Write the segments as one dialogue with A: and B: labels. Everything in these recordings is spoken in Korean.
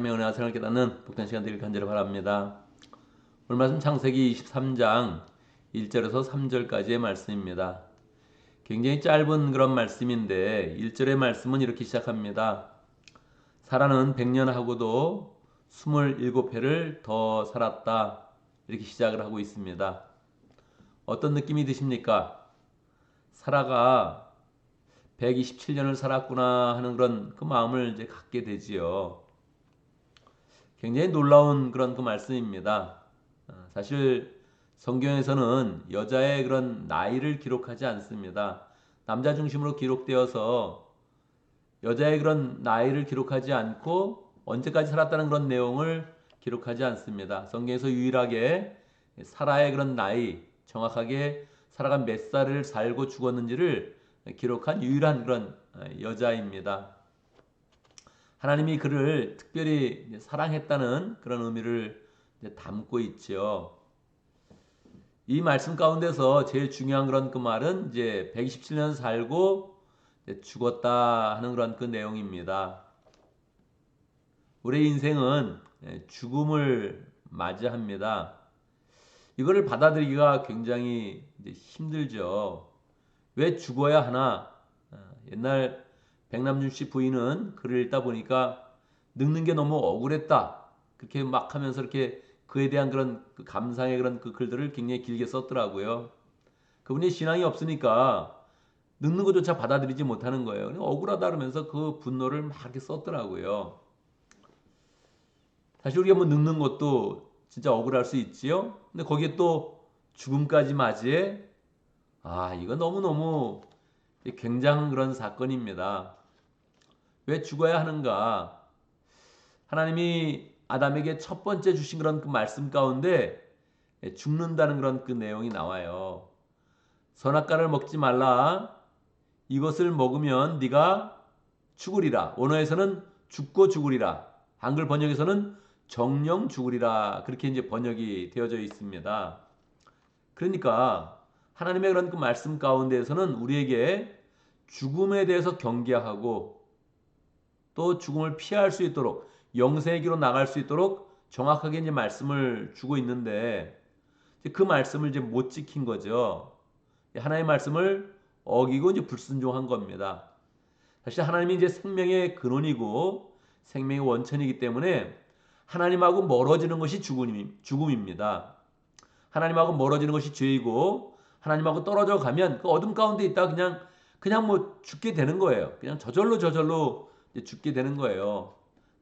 A: 하나님의 은혜와 사랑을 깨닫는 복된 시간 되길 간절히 바랍니다. 오늘 말씀 창세기 23장 1절에서 3절까지의 말씀입니다. 굉장히 짧은 그런 말씀인데 1절의 말씀은 이렇게 시작합니다. 사라는 100년하고도 27해를 더 살았다. 이렇게 시작을 하고 있습니다. 어떤 느낌이 드십니까? 사라가 127년을 살았구나 하는 그런 그 마음을 이제 갖게 되지요. 굉장히 놀라운 그런 그 말씀입니다. 사실 성경에서는 여자의 그런 나이를 기록하지 않습니다. 남자 중심으로 기록되어서 여자의 그런 나이를 기록하지 않고 언제까지 살았다는 그런 내용을 기록하지 않습니다. 성경에서 유일하게 사라의 그런 나이, 정확하게 사라가 몇 살을 살고 죽었는지를 기록한 유일한 그런 여자입니다. 하나님이 그를 특별히 사랑했다는 그런 의미를 담고 있죠. 이 말씀 가운데서 제일 중요한 그런 그 말은 이제 127년 살고 죽었다 하는 그런 그 내용입니다. 우리의 인생은 죽음을 맞이합니다. 이거를 받아들이기가 굉장히 힘들죠. 왜 죽어야 하나? 옛날 백남준 씨 부인은 글을 읽다 보니까 늙는 게 너무 억울했다. 그렇게 막 하면서 이렇게 그에 대한 그런 그 감상의 그런 그 글들을 굉장히 길게 썼더라고요. 그분이 신앙이 없으니까 늙는 것조차 받아들이지 못하는 거예요. 억울하다 그러면서 그 분노를 막 이렇게 썼더라고요. 사실 우리가 뭐 늙는 것도 진짜 억울할 수 있지요. 근데 거기에 또 죽음까지 맞이해. 이거 너무너무 굉장한 그런 사건입니다. 왜 죽어야 하는가? 하나님이 아담에게 첫 번째 주신 그런 그 말씀 가운데 죽는다는 그런 그 내용이 나와요. 선악과를 먹지 말라. 이것을 먹으면 네가 죽으리라. 원어에서는 죽고 죽으리라. 한글 번역에서는 정령 죽으리라. 그렇게 이제 번역이 되어져 있습니다. 그러니까 하나님의 그런 그 말씀 가운데에서는 우리에게 죽음에 대해서 경계하고 또 죽음을 피할 수 있도록 영생의 길로 나갈 수 있도록 정확하게 이제 말씀을 주고 있는데 그 말씀을 이제 못 지킨 거죠. 하나님의 말씀을 어기고 이제 불순종한 겁니다. 사실 하나님이 이제 생명의 근원이고 생명의 원천이기 때문에 하나님하고 멀어지는 것이 죽음입니다. 하나님하고 멀어지는 것이 죄이고 하나님하고 떨어져 가면 그 어둠 가운데 있다 그냥 뭐 죽게 되는 거예요. 그냥 저절로 죽게 되는 거예요.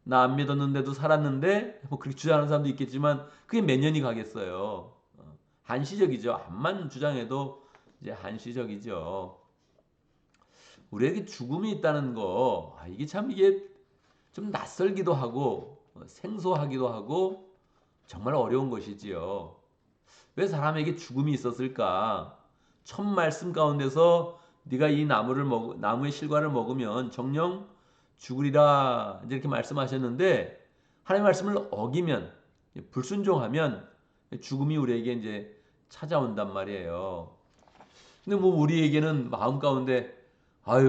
A: 나 안 믿었는데도 살았는데 뭐 그렇게 주장하는 사람도 있겠지만 그게 몇 년이 가겠어요. 한시적이죠. 암만 주장해도 이제 한시적이죠. 우리에게 죽음이 있다는 거, 이게 참 이게 좀 낯설기도 하고 생소하기도 하고 정말 어려운 것이지요. 왜 사람에게 죽음이 있었을까? 첫 말씀 가운데서 네가 이 나무의 실과를 먹으면 정령 죽으리라 이렇게 말씀하셨는데 하나님의 말씀을 어기면 불순종하면 죽음이 우리에게 이제 찾아온단 말이에요. 근데 뭐 우리에게는 마음 가운데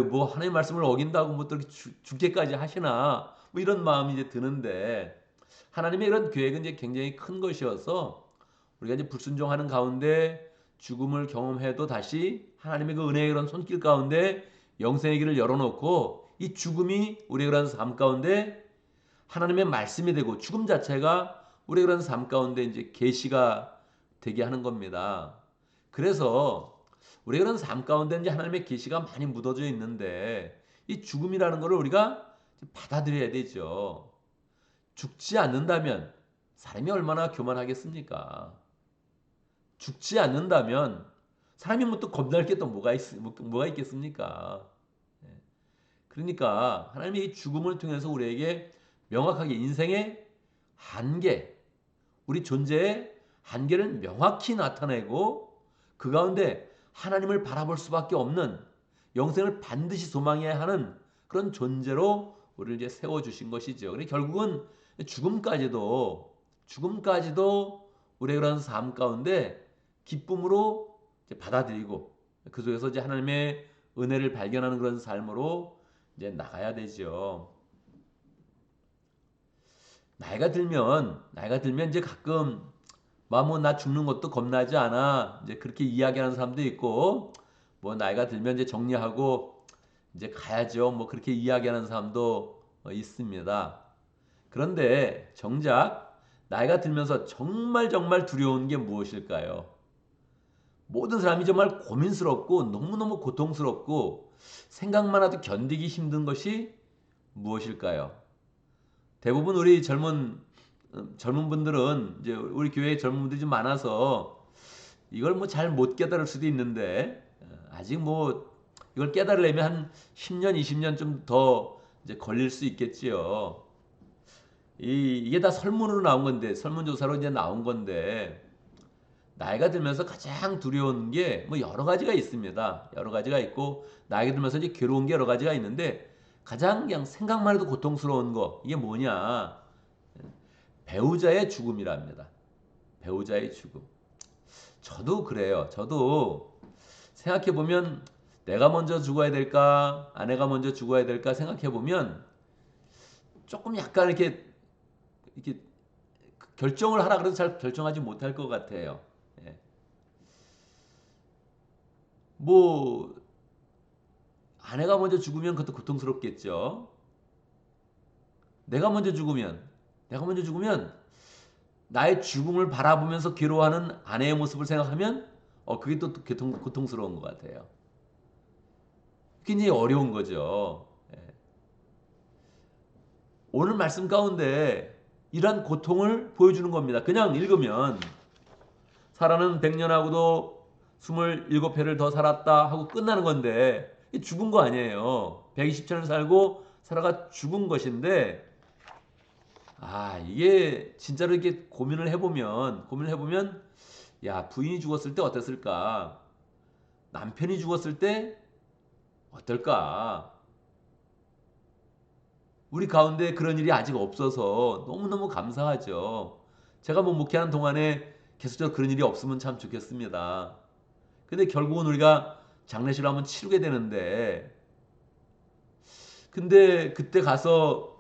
A: 뭐 하나님의 말씀을 어긴다고 뭐 또 이렇게 죽게까지 하시나 뭐 이런 마음이 이제 드는데 하나님의 이런 계획은 이제 굉장히 큰 것이어서 우리가 이제 불순종하는 가운데 죽음을 경험해도 다시 하나님의 그 은혜의 그런 손길 가운데 영생의 길을 열어놓고 이 죽음이 우리의 그런 삶 가운데 하나님의 말씀이 되고 죽음 자체가 우리의 그런 삶 가운데 이제 계시가 되게 하는 겁니다. 그래서 우리의 그런 삶 가운데 이제 하나님의 계시가 많이 묻어져 있는데 이 죽음이라는 것을 우리가 받아들여야 되죠. 죽지 않는다면 사람이 얼마나 교만하겠습니까? 죽지 않는다면 사람이 뭐 또 겁날 게 또 뭐가 있겠습니까? 예. 그러니까 하나님이 이 죽음을 통해서 우리에게 명확하게 인생의 한계, 우리 존재의 한계를 명확히 나타내고 그 가운데 하나님을 바라볼 수밖에 없는 영생을 반드시 소망해야 하는 그런 존재로 우리를 이제 세워주신 것이죠. 그러니 결국은 죽음까지도 우리의 그런 삶 가운데 기쁨으로 받아들이고 그 속에서 이제 하나님의 은혜를 발견하는 그런 삶으로 이제 나가야 되죠. 나이가 들면 이제 가끔 뭐 나 죽는 것도 겁나지 않아. 이제 그렇게 이야기하는 사람도 있고 뭐 나이가 들면 이제 정리하고 이제 가야죠. 뭐 그렇게 이야기하는 사람도 있습니다. 그런데 정작 나이가 들면서 정말 정말 두려운 게 무엇일까요? 모든 사람이 정말 고민스럽고 너무너무 고통스럽고 생각만 해도 견디기 힘든 것이 무엇일까요? 대부분 우리 젊은 분들은 이제 우리 교회에 젊은 분들이 좀 많아서 이걸 뭐 잘 못 깨달을 수도 있는데 아직 뭐 이걸 깨달으려면 한 10년, 20년 좀 더 이제 걸릴 수 있겠지요. 이게 다 설문으로 나온 건데 설문조사로 이제 나온 건데 나이가 들면서 가장 두려운 게 뭐 여러 가지가 있습니다. 여러 가지가 있고 나이가 들면서 이제 괴로운 게 여러 가지가 있는데 가장 그냥 생각만 해도 고통스러운 거 이게 뭐냐? 배우자의 죽음이랍니다. 배우자의 죽음. 저도 그래요. 저도 생각해 보면 내가 먼저 죽어야 될까, 아내가 먼저 죽어야 될까 생각해 보면 조금 약간 이렇게 결정을 하라 그래도 잘 결정하지 못할 것 같아요. 예. 뭐 아내가 먼저 죽으면 그것도 고통스럽겠죠. 내가 먼저 죽으면 내가 먼저 죽으면 나의 죽음을 바라보면서 괴로워하는 아내의 모습을 생각하면 그게 또 고통스러운 것 같아요. 굉장히 어려운 거죠. 예. 오늘 말씀 가운데 이러한 고통을 보여주는 겁니다. 그냥 읽으면 사라는 100년하고도 27회를 더 살았다 하고 끝나는 건데 죽은 거 아니에요. 120년을 살고 사라가 죽은 것인데 이게 진짜로 이렇게 고민을 해보면 야, 부인이 죽었을 때 어땠을까? 남편이 죽었을 때 어떨까? 우리 가운데 그런 일이 아직 없어서 너무너무 감사하죠. 제가 뭐 목회하는 동안에 계속적으로 그런 일이 없으면 참 좋겠습니다. 근데 결국은 우리가 장례식을 한번 치르게 되는데, 근데 그때 가서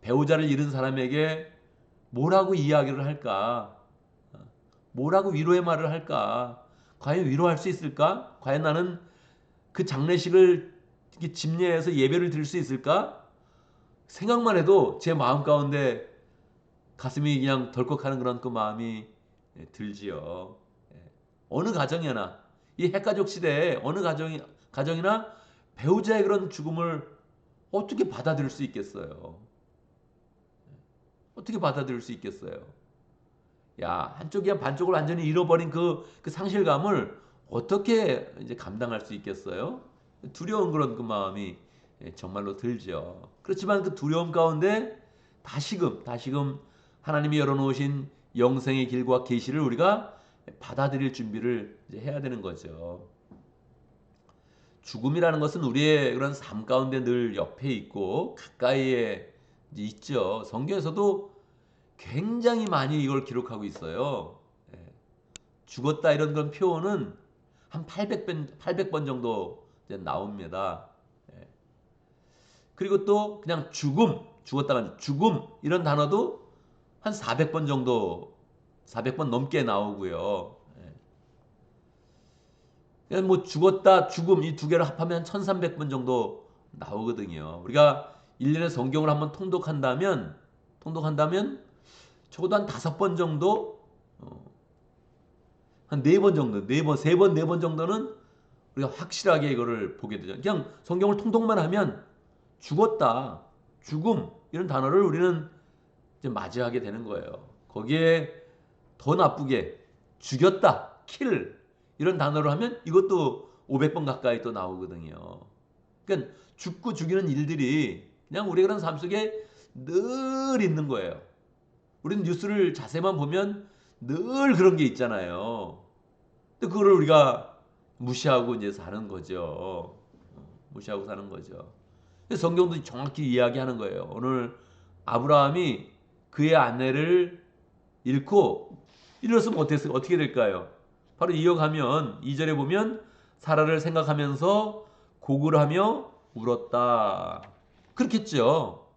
A: 배우자를 잃은 사람에게 뭐라고 이야기를 할까? 뭐라고 위로의 말을 할까? 과연 위로할 수 있을까? 과연 나는 그 장례식을 집례해서 예배를 드릴 수 있을까? 생각만 해도 제 마음 가운데 가슴이 그냥 덜컥하는 그런 그 마음이 들지요. 예. 어느 가정이나 이 핵가족 시대에 어느 가정이나 배우자의 그런 죽음을 어떻게 받아들일 수 있겠어요? 어떻게 받아들일 수 있겠어요? 야, 한쪽이야 반쪽을 완전히 잃어버린 그 상실감을 어떻게 이제 감당할 수 있겠어요? 두려운 그런 그 마음이 정말로 들죠. 그렇지만 그 두려움 가운데 다시금 하나님이 열어놓으신 영생의 길과 계시를 우리가 받아들일 준비를 이제 해야 되는 거죠. 죽음이라는 것은 우리의 그런 삶 가운데 늘 옆에 있고 가까이에 이제 있죠. 성경에서도 굉장히 많이 이걸 기록하고 있어요. 예. 죽었다 이런 그런 표현은 한 800번 정도 이제 나옵니다. 예. 그리고 또 그냥 죽었다가 죽음 이런 단어도 한 400번 정도, 400번 넘게 나오고요. 예. 뭐 죽었다, 죽음 이 두 개를 합하면 한 1300번 정도 나오거든요. 우리가 1년에 성경을 한번 통독한다면 적어도 한 5번 정도, 한 4번 정도, 4번, 3번, 4번 정도는 우리가 확실하게 이거를 보게 되죠. 그냥 성경을 통독만 하면 죽었다, 죽음 이런 단어를 우리는 이제 맞이하게 되는 거예요. 거기에 더 나쁘게 죽였다, 킬 이런 단어를 하면 이것도 500번 가까이 또 나오거든요. 그러니까 죽고 죽이는 일들이 그냥 우리 그런 삶 속에 늘 있는 거예요. 우리는 뉴스를 자세만 보면 늘 그런 게 있잖아요. 근데 그거를 우리가 무시하고 이제 사는 거죠. 무시하고 사는 거죠. 성경도 정확히 이야기하는 거예요. 오늘 아브라함이 그의 아내를 잃고 이랬으면 어떻게 될까요? 바로 이어가면 2절에 보면 사라를 생각하면서 곡을 하며 울었다. 그렇겠죠.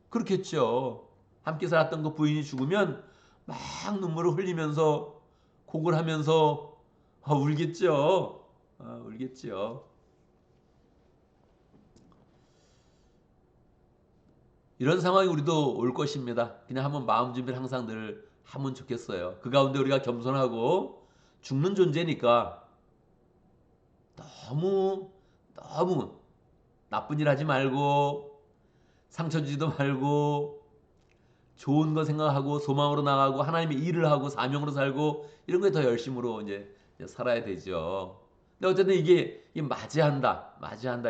A: 그렇겠죠. 함께 살았던 그 부인이 죽으면 막 눈물을 흘리면서 곡을 하면서 울겠죠. 울겠죠. 이런 상황이 우리도 올 것입니다. 그냥 한번 마음 준비를 항상 늘 하면 좋겠어요. 그 가운데 우리가 겸손하고 죽는 존재니까 너무 너무 나쁜 일 하지 말고 상처 주지도 말고 좋은 거 생각하고 소망으로 나가고 하나님의 일을 하고 사명으로 살고 이런 거에 더 열심으로 이제 살아야 되죠. 근데 어쨌든 이게 맞이한다.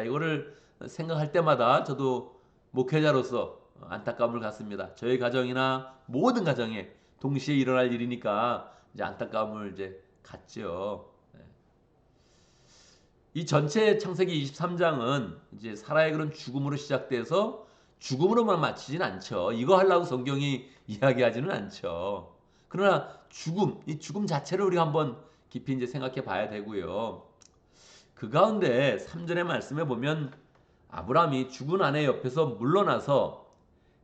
A: 이거를 생각할 때마다 저도 목회자로서 안타까움을 갖습니다. 저희 가정이나 모든 가정에 동시에 일어날 일이니까 이제 안타까움을 이제 갖죠. 이 전체 창세기 23장은 이제 사라의 그런 죽음으로 시작돼서 죽음으로만 마치진 않죠. 이거 하려고 성경이 이야기하지는 않죠. 그러나 이 죽음 자체를 우리가 한번 깊이 이제 생각해 봐야 되고요. 그 가운데 3절의 말씀에 보면 아브라함이 죽은 아내 옆에서 물러나서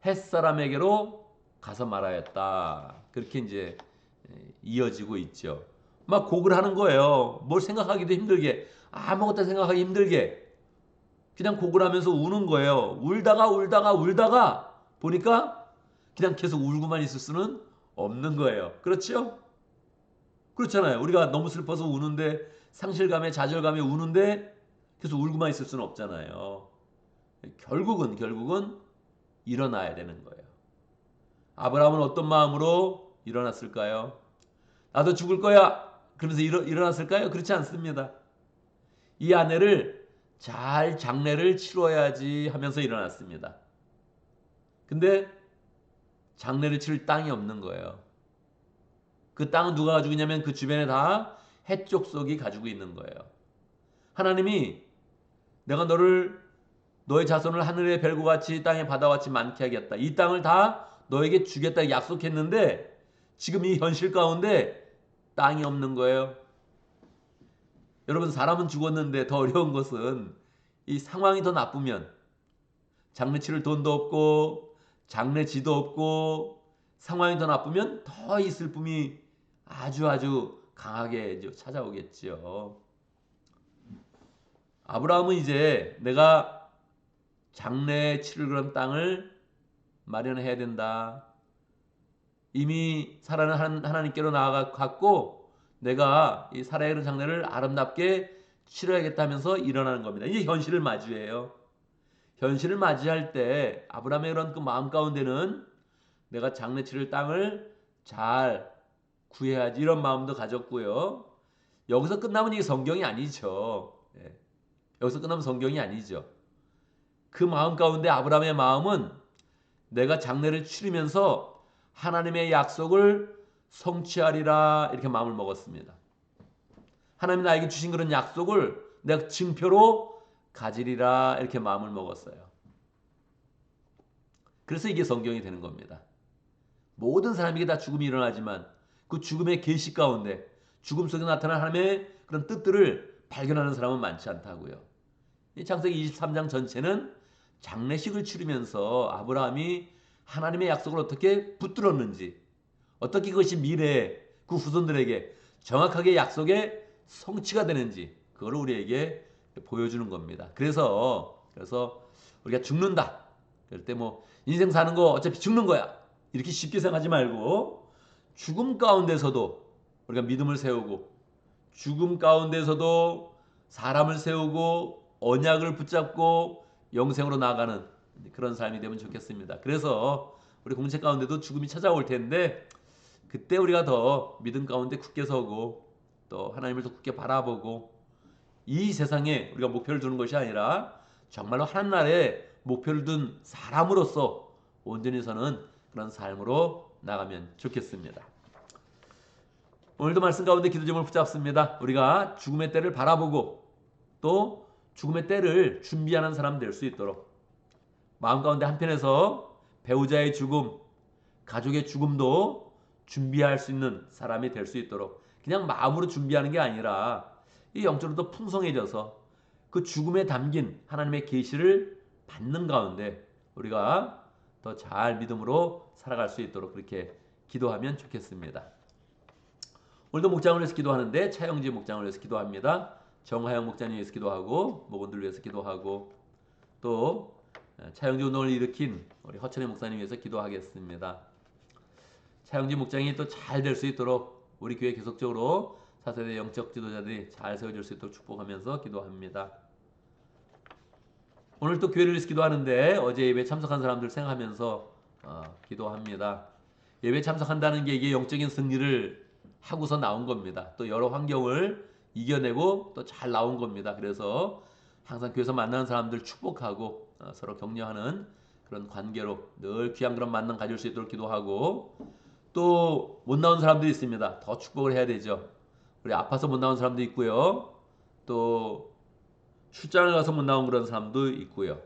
A: 햇사람에게로 가서 말하였다. 그렇게 이제 이어지고 있죠. 막 곡을 하는 거예요. 뭘 생각하기도 힘들게, 아무것도 생각하기 힘들게 그냥 곡을 하면서 우는 거예요. 울다가 보니까 그냥 계속 울고만 있을 수는 없는 거예요. 그렇죠? 그렇잖아요. 우리가 너무 슬퍼서 우는데 상실감에 좌절감에 우는데 계속 울고만 있을 수는 없잖아요. 결국은 일어나야 되는 거예요. 아브라함은 어떤 마음으로 일어났을까요? 나도 죽을 거야. 그러면서 일어났을까요? 그렇지 않습니다. 이 아내를 잘 장례를 치러야지 하면서 일어났습니다. 근데 장례를 치를 땅이 없는 거예요. 그 땅은 누가 가지고 있냐면 그 주변에 다 해족속이 가지고 있는 거예요. 하나님이 내가 너의 자손을 하늘의 별과 같이 땅의 바다와 같이 많게 하겠다. 이 땅을 다 너에게 주겠다 약속했는데 지금 이 현실 가운데 땅이 없는 거예요. 여러분 사람은 죽었는데 더 어려운 것은 이 상황이 더 나쁘면 장례 치를 돈도 없고 장례지도 없고 상황이 더 나쁘면 더 이 슬픔이 아주 강하게 찾아오겠지요. 아브라함은 이제 내가 장례 치를 그런 땅을 마련해야 된다. 이미 사라는 하나님께로 나아갔고 내가 이 사라의 그런 장례를 아름답게 치러야겠다면서 일어나는 겁니다. 이게 현실을 맞이해요. 현실을 맞이할 때 아브라함의 그런 그 마음 가운데는 내가 장례 치를 땅을 잘 구해야지 이런 마음도 가졌고요. 여기서 끝나면 이게 성경이 아니죠. 여기서 끝나면 성경이 아니죠. 그 마음 가운데 아브라함의 마음은 내가 장례를 치르면서 하나님의 약속을 성취하리라 이렇게 마음을 먹었습니다. 하나님이 나에게 주신 그런 약속을 내가 증표로 가지리라 이렇게 마음을 먹었어요. 그래서 이게 성경이 되는 겁니다. 모든 사람에게 다 죽음이 일어나지만 그 죽음의 계시 가운데 죽음 속에 나타난 하나님의 그런 뜻들을 발견하는 사람은 많지 않다고요. 이 창세기 23장 전체는 장례식을 치르면서 아브라함이 하나님의 약속을 어떻게 붙들었는지 어떻게 그것이 미래에 그 후손들에게 정확하게 약속의 성취가 되는지 그걸 우리에게 보여주는 겁니다. 그래서 우리가 죽는다. 그럴 때 뭐 인생 사는 거 어차피 죽는 거야. 이렇게 쉽게 생각하지 말고 죽음 가운데서도 우리가 믿음을 세우고 죽음 가운데서도 사람을 세우고 언약을 붙잡고 영생으로 나아가는 그런 삶이 되면 좋겠습니다. 그래서 우리 공책 가운데도 죽음이 찾아올 텐데 그때 우리가 더 믿음 가운데 굳게 서고 또 하나님을 더 굳게 바라보고 이 세상에 우리가 목표를 두는 것이 아니라 정말로 하나님나라에 목표를 둔 사람으로서 온전히 서는 그런 삶으로 나가면 좋겠습니다. 오늘도 말씀 가운데 기도 제목을 붙잡습니다. 우리가 죽음의 때를 바라보고 또 죽음의 때를 준비하는 사람 될 수 있도록 마음 가운데 한편에서 배우자의 죽음, 가족의 죽음도 준비할 수 있는 사람이 될 수 있도록 그냥 마음으로 준비하는 게 아니라 이 영적으로 더 풍성해져서 그 죽음에 담긴 하나님의 계시를 받는 가운데 우리가 더 잘 믿음으로 살아갈 수 있도록 그렇게 기도하면 좋겠습니다. 오늘도 목장을 위해서 기도하는데 차영지 목장을 위해서 기도합니다. 정하영 목장님 위해서 기도하고 목원들 위해서 기도하고 또 차영지 운동을 일으킨 우리 허천의 목사님 위해서 기도하겠습니다. 차영지 목장이 또 잘 될 수 있도록 우리 교회 계속적으로 4세대 영적 지도자들이 잘 세워질 수 있도록 축복하면서 기도합니다. 오늘 또 교회를 위해서 기도하는데 어제 예배 참석한 사람들 생각하면서 기도합니다. 예배 참석한다는 게 이게 영적인 승리를 하고서 나온 겁니다. 또 여러 환경을 이겨내고 또 잘 나온 겁니다. 그래서 항상 교회에서 만나는 사람들 축복하고 서로 격려하는 그런 관계로 늘 귀한 그런 만남 가질 수 있도록 기도하고 또 못 나온 사람들이 있습니다. 더 축복을 해야 되죠. 우리 아파서 못 나온 사람도 있고요. 또 출장을 가서 못 나온 그런 사람도 있고요.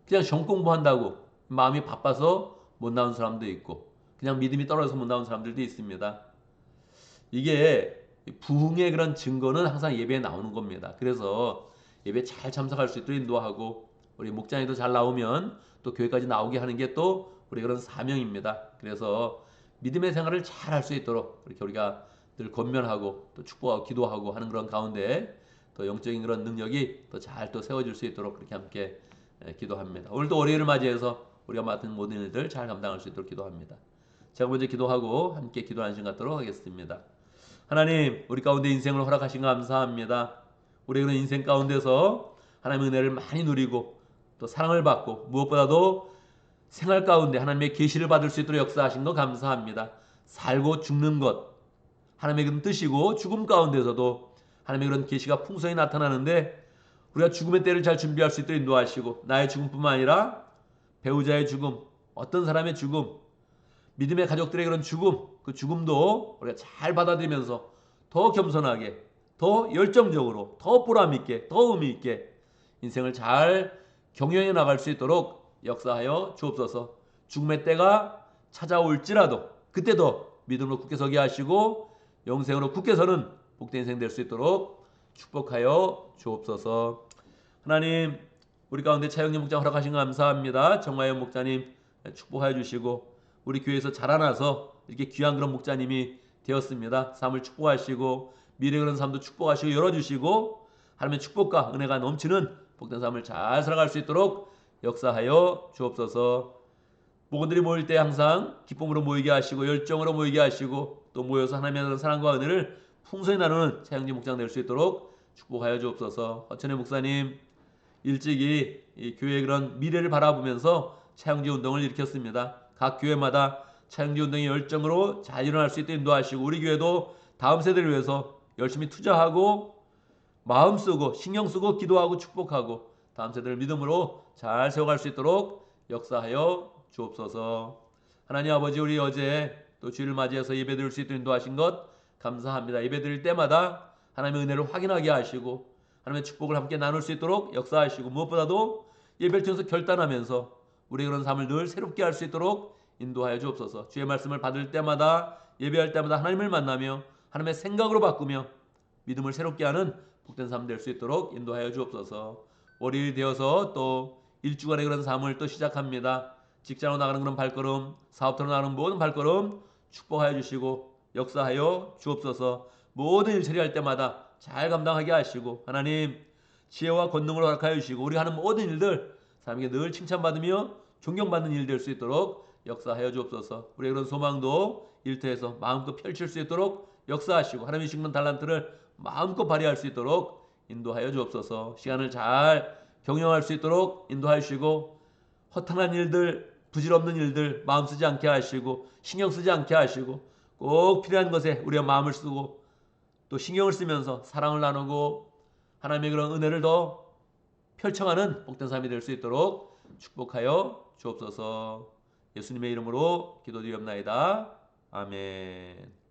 A: 그냥 시험 공부한다고 마음이 바빠서 못 나온 사람도 있고 그냥 믿음이 떨어져서 못 나온 사람들도 있습니다. 이게 부흥의 그런 증거는 항상 예배에 나오는 겁니다. 그래서 예배 잘 참석할 수 있도록 인도하고 우리 목장에도 잘 나오면 또 교회까지 나오게 하는 게 또 우리 그런 사명입니다. 그래서 믿음의 생활을 잘 할 수 있도록 이렇게 우리가 늘 권면하고 또 축복하고 기도하고 하는 그런 가운데 또 영적인 그런 능력이 더 잘 또 세워질 수 있도록 그렇게 함께 기도합니다. 오늘도 월요일을 맞이해서 우리가 맡은 모든 일들 잘 감당할 수 있도록 기도합니다. 제가 먼저 기도하고 함께 기도하는 시간 갖도록 하겠습니다. 하나님, 우리 가운데 인생을 허락하신 거 감사합니다. 우리 그런 인생 가운데서 하나님의 은혜를 많이 누리고 또 사랑을 받고 무엇보다도 생활 가운데 하나님의 계시를 받을 수 있도록 역사하신 거 감사합니다. 살고 죽는 것 하나님의 그런 뜻이고 죽음 가운데서도 하나님의 그런 계시가 풍성히 나타나는데 우리가 죽음의 때를 잘 준비할 수 있도록 인도하시고 나의 죽음뿐만 아니라 배우자의 죽음, 어떤 사람의 죽음, 믿음의 가족들의 그런 죽음, 그 죽음도 우리가 잘 받아들이면서 더 겸손하게, 더 열정적으로, 더 보람있게, 더 의미있게 인생을 잘 경영해 나갈 수 있도록 역사하여 주옵소서. 죽음의 때가 찾아올지라도 그때도 믿음으로 굳게 서게 하시고 영생으로 굳게 서는 복된 인생 될 수 있도록 축복하여 주옵소서. 하나님, 우리 가운데 차영진 목장 허락하신 거 감사합니다. 정화영 목자님 축복하여 주시고 우리 교회에서 자라나서 이렇게 귀한 그런 목자님이 되었습니다. 삶을 축복하시고 미래 그런 삶도 축복하시고 열어주시고 하나님의 축복과 은혜가 넘치는 복된 삶을 잘 살아갈 수 있도록 역사하여 주옵소서. 목원들이 모일 때 항상 기쁨으로 모이게 하시고 열정으로 모이게 하시고 또 모여서 하나님의 사랑과 은혜를 풍성히 나누는 차영진 목장 될 수 있도록 축복하여 주옵소서. 허천의 목사님 일찍이 이 교회의 그런 미래를 바라보면서 차영지 운동을 일으켰습니다. 각 교회마다 차영지 운동의 열정으로 잘 일어날 수 있도록 인도하시고 우리 교회도 다음 세대를 위해서 열심히 투자하고 마음 쓰고 신경 쓰고 기도하고 축복하고 다음 세대를 믿음으로 잘 세워갈 수 있도록 역사하여 주옵소서. 하나님 아버지, 우리 어제 또 주일을 맞이해서 예배드릴 수 있도록 인도하신 것 감사합니다. 예배드릴 때마다 하나님의 은혜를 확인하게 하시고 하나님의 축복을 함께 나눌 수 있도록 역사하시고 무엇보다도 예배를 통해서 결단하면서 우리의 그런 삶을 늘 새롭게 할 수 있도록 인도하여 주옵소서. 주의 말씀을 받을 때마다 예배할 때마다 하나님을 만나며 하나님의 생각으로 바꾸며 믿음을 새롭게 하는 복된 삶 될 수 있도록 인도하여 주옵소서. 월요일이 되어서 또 일주간의 그런 삶을 또 시작합니다. 직장으로 나가는 그런 발걸음, 사업터로 나가는 모든 발걸음 축복하여 주시고 역사하여 주옵소서. 모든 일 처리할 때마다 잘 감당하게 하시고 하나님 지혜와 권능을 허락하여 주시고 우리 하는 모든 일들 사람에게 늘 칭찬받으며 존경받는 일 될 수 있도록 역사하여 주옵소서. 우리의 그런 소망도 일터에서 마음껏 펼칠 수 있도록 역사하시고 하나님의 주시는 달란트를 마음껏 발휘할 수 있도록 인도하여 주옵소서. 시간을 잘 경영할 수 있도록 인도하여 주시고 허탄한 일들, 부질없는 일들 마음 쓰지 않게 하시고 신경 쓰지 않게 하시고 꼭 필요한 것에 우리가 마음을 쓰고 또 신경을 쓰면서 사랑을 나누고 하나님의 그런 은혜를 더 펼쳐가는 복된 삶이 될 수 있도록 축복하여 주옵소서. 예수님의 이름으로 기도드리옵나이다. 아멘.